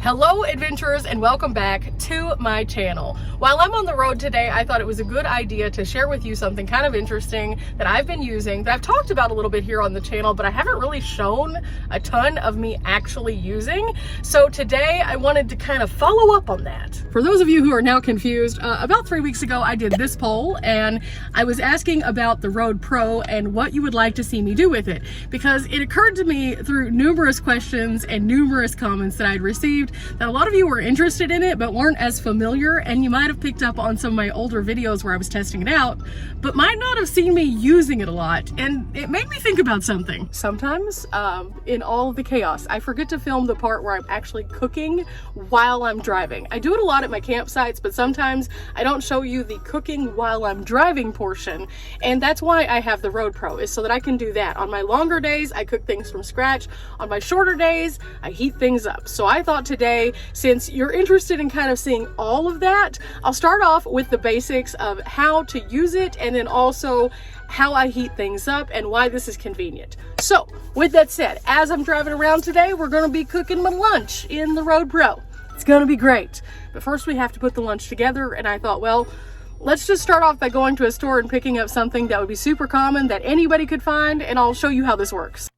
Hello adventurers, and welcome back to my channel. While I'm on the road today, I thought it was a good idea to share with you something kind of interesting that I've been using, that I've talked about a little bit here on the channel, but I haven't really shown a ton of me actually using. So today I wanted to kind of follow up on that. For those of you who are now confused, about 3 weeks ago I did this poll and I was asking about the ROADPRO and what you would like to see me do with it, because it occurred to me through numerous questions and numerous comments that I'd received that a lot of you were interested in it but weren't as familiar, and you might have picked up on some of my older videos where I was testing it out but might not have seen me using it a lot, and it made me think about something. Sometimes in all of the chaos I forget to film the part where I'm actually cooking while I'm driving. I do it a lot at my campsites, but sometimes I don't show you the cooking while I'm driving portion, and that's why I have the ROADPRO, is so that I can do that. On my longer days I cook things from scratch, on my shorter days I heat things up. So I thought today, since you're interested in kind of seeing all of that, I'll start off with the basics of how to use it, and then also how I heat things up and why this is convenient. So with that said, as I'm driving around today, we're going to be cooking my lunch in the ROADPRO. It's going to be great, but first we have to put the lunch together, and I thought, well, let's just start off by going to a store and picking up something that would be super common that anybody could find, and I'll show you how this works.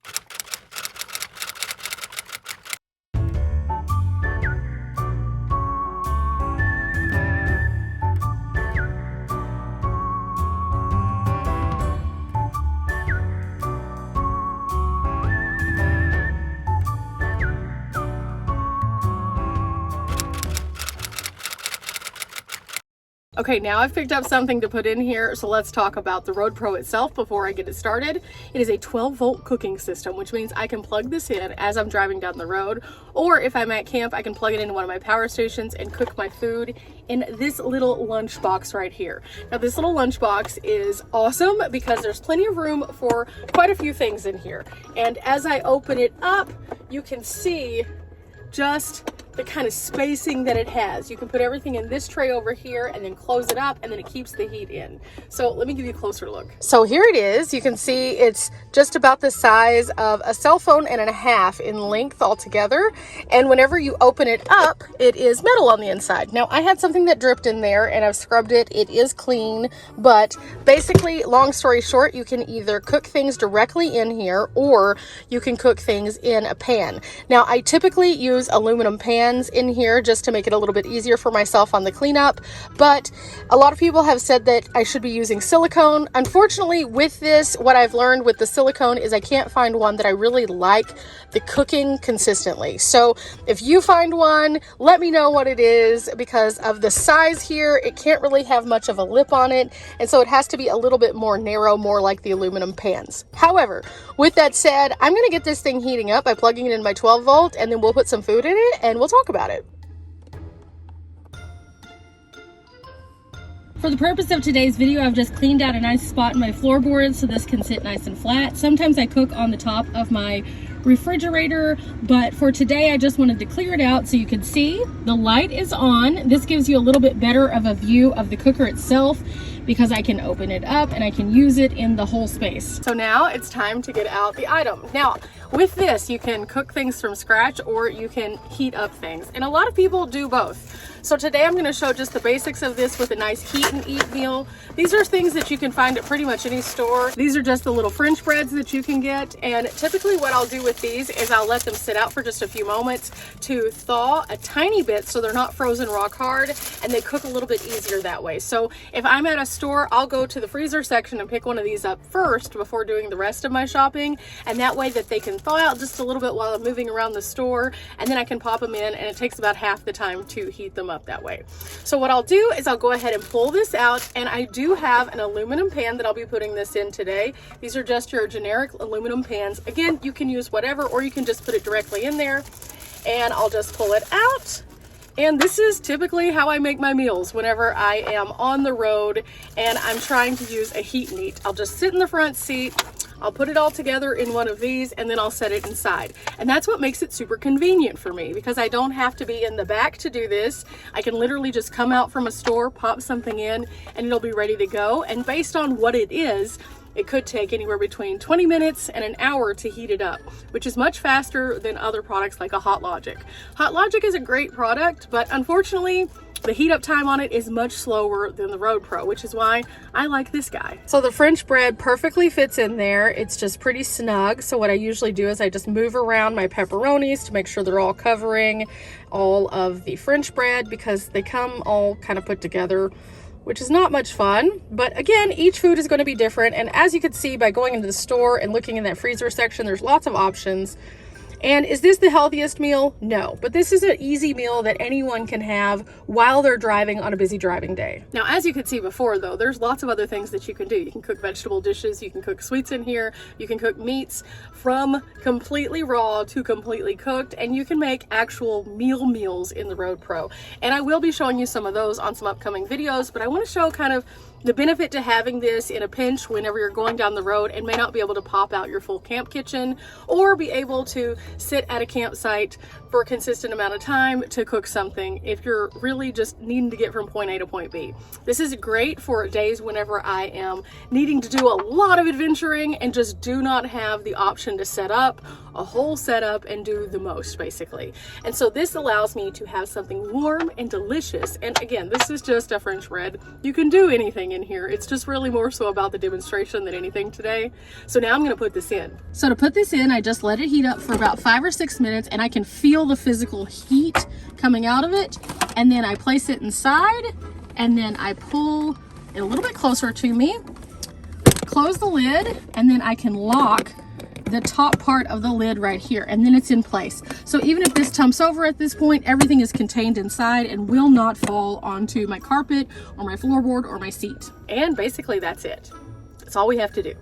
Okay, now I've picked up something to put in here, so let's talk about the ROADPRO itself before I get it started. It is a 12-volt cooking system, which means I can plug this in as I'm driving down the road, or if I'm at camp, I can plug it into one of my power stations and cook my food in this little lunch box right here. Now, this little lunch box is awesome because there's plenty of room for quite a few things in here. And as I open it up, you can see just the kind of spacing that it has. You can put everything in this tray over here and then close it up, and then it keeps the heat in. So let me give you a closer look. So here it is. You can see it's just about the size of a cell phone and a half in length altogether. And whenever you open it up, it is metal on the inside. Now, I had something that dripped in there and I've scrubbed it. It is clean, but basically, long story short, you can either cook things directly in here or you can cook things in a pan. Now, I typically use aluminum pans in here just to make it a little bit easier for myself on the cleanup, but a lot of people have said that I should be using silicone. Unfortunately, with this, what I've learned with the silicone is I can't find one that I really like the cooking consistently. So if you find one, let me know what it is, because of the size here, it can't really have much of a lip on it, and so it has to be a little bit more narrow, more like the aluminum pans. However, with that said, I'm going to get this thing heating up by plugging it in my 12 volt, and then we'll put some food in it and we'll talk about it. For the purpose of today's video, I've just cleaned out a nice spot in my floorboards so this can sit nice and flat. Sometimes I cook on the top of my refrigerator, but for today I just wanted to clear it out so you can see the light is on. This gives you a little bit better of a view of the cooker itself, because I can open it up and I can use it in the whole space. So now it's time to get out the item. Now, with this, you can cook things from scratch or you can heat up things, and a lot of people do both. So today I'm going to show just the basics of this with a nice heat and eat meal. These are things that you can find at pretty much any store. These are just the little French breads that you can get, and typically what I'll do with these is I'll let them sit out for just a few moments to thaw a tiny bit so they're not frozen rock hard, and they cook a little bit easier that way. So if I'm at a store, I'll go to the freezer section and pick one of these up first before doing the rest of my shopping, and that way that they can thaw out just a little bit while I'm moving around the store, and then I can pop them in, and it takes about half the time to heat them up that way. So what I'll do is I'll go ahead and pull this out, and I do have an aluminum pan that I'll be putting this in today. These are just your generic aluminum pans. Again, you can use whatever, or you can just put it directly in there, and I'll just pull it out. And this is typically how I make my meals whenever I am on the road and I'm trying to use a heat and eat. I'll just sit in the front seat, I'll put it all together in one of these, and then I'll set it inside. And that's what makes it super convenient for me, because I don't have to be in the back to do this. I can literally just come out from a store, pop something in, and it'll be ready to go. And based on what it is, it could take anywhere between 20 minutes and an hour to heat it up, which is much faster than other products like a Hot Logic. Hot Logic is a great product, but unfortunately, the heat up time on it is much slower than the ROADPRO, which is why I like this guy. So the French bread perfectly fits in there. It's just pretty snug. So what I usually do is I just move around my pepperonis to make sure they're all covering all of the French bread, because they come all kind of put together, which is not much fun. But again, each food is going to be different. And as you can see by going into the store and looking in that freezer section, there's lots of options. And is this the healthiest meal? No, but this is an easy meal that anyone can have while they're driving on a busy driving day. Now, as you could see before though, there's lots of other things that you can do. You can cook vegetable dishes, you can cook sweets in here, you can cook meats from completely raw to completely cooked, and you can make actual meals in the ROADPRO. And I will be showing you some of those on some upcoming videos, but I want to show kind of the benefit to having this in a pinch whenever you're going down the road and may not be able to pop out your full camp kitchen, or be able to sit at a campsite for a consistent amount of time to cook something if you're really just needing to get from point A to point B. This is great for days whenever I am needing to do a lot of adventuring and just do not have the option to set up a whole setup and do the most, basically. And so this allows me to have something warm and delicious. And again, this is just a French bread. You can do anything in here. It's just really more so about the demonstration than anything today. So now I'm going to put this in. So to put this in, I just let it heat up for about 5 or 6 minutes, and I can feel the physical heat coming out of it. And then I place it inside, and then I pull it a little bit closer to me, close the lid, and then I can lock the top part of the lid right here, and then it's in place. So even if this tumps over at this point, everything is contained inside and will not fall onto my carpet or my floorboard or my seat. And basically that's it. That's all we have to do.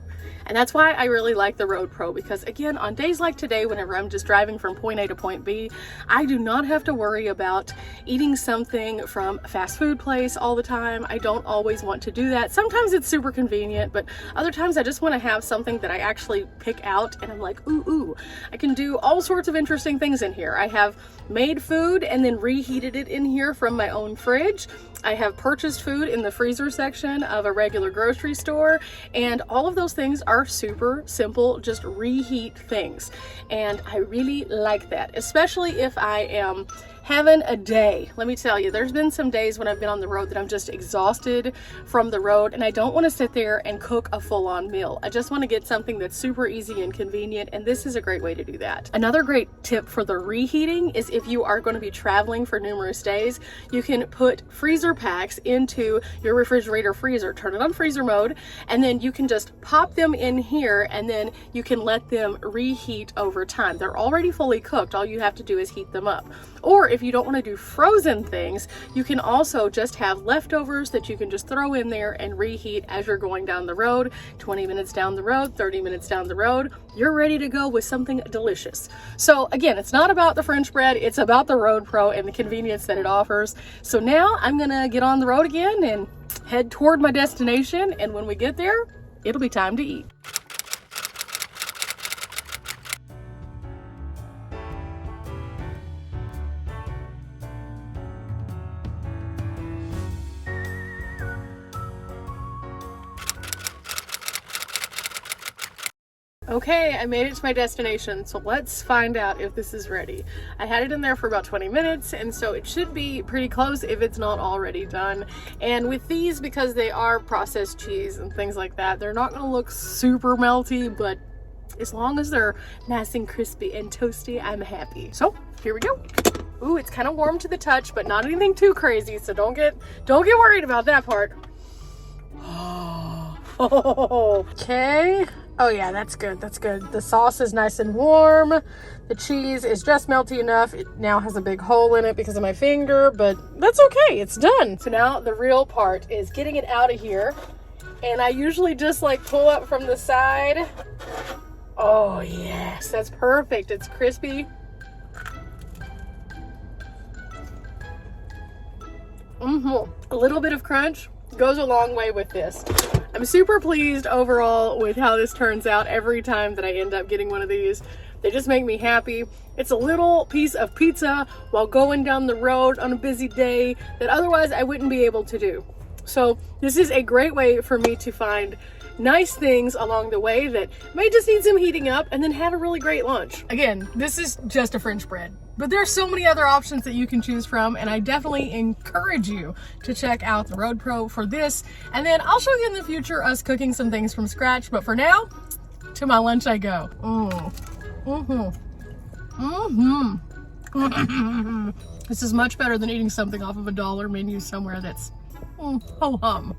And that's why I really like the ROADPRO, because again, on days like today, whenever I'm just driving from point A to point B, I do not have to worry about eating something from a fast food place all the time. I don't always want to do that. Sometimes it's super convenient, but other times I just want to have something that I actually pick out and I'm like, ooh, I can do all sorts of interesting things in here. I have made food and then reheated it in here from my own fridge. I have purchased food in the freezer section of a regular grocery store, and all of those things are super simple, just reheat things. And I really like that, especially if I am having a day. Let me tell you, there's been some days when I've been on the road that I'm just exhausted from the road, and I don't want to sit there and cook a full-on meal. I just want to get something that's super easy and convenient, and this is a great way to do that. Another great tip for the reheating is if you are going to be traveling for numerous days, you can put freezer packs into your refrigerator freezer, turn it on freezer mode, and then you can just pop them in here, and then you can let them reheat over time. They're already fully cooked. All you have to do is heat them up. Or if you don't want to do frozen things, you can also just have leftovers that you can just throw in there and reheat as you're going down the road. 20 minutes down the road, 30 minutes down the road, you're ready to go with something delicious. So again, it's not about the French bread, it's about the ROADPRO and the convenience that it offers. So now I'm gonna get on the road again and head toward my destination, and when we get there, it'll be time to eat. Okay, I made it to my destination, so let's find out if this is ready. I had it in there for about 20 minutes, and so it should be pretty close if it's not already done. And with these, because they are processed cheese and things like that, they're not gonna look super melty, but as long as they're nice and crispy and toasty, I'm happy. So here we go. Ooh, it's kind of warm to the touch, but not anything too crazy, so don't get worried about that part. Okay. Oh yeah, that's good, that's good. The sauce is nice and warm. The cheese is just melty enough. It now has a big hole in it because of my finger, but that's okay, it's done. So now the real part is getting it out of here. And I usually just like pull up from the side. Oh yes, that's perfect, it's crispy. A little bit of crunch goes a long way with this. I'm super pleased overall with how this turns out every time that I end up getting one of these. They just make me happy. It's a little piece of pizza while going down the road on a busy day that otherwise I wouldn't be able to do. So this is a great way for me to find nice things along the way that may just need some heating up and then have a really great lunch. Again, this is just a French bread, but there's so many other options that you can choose from, and I definitely encourage you to check out the ROADPRO for this. And then I'll show you in the future us cooking some things from scratch, but for now, to my lunch I go. This is much better than eating something off of a dollar menu somewhere that's ho hum.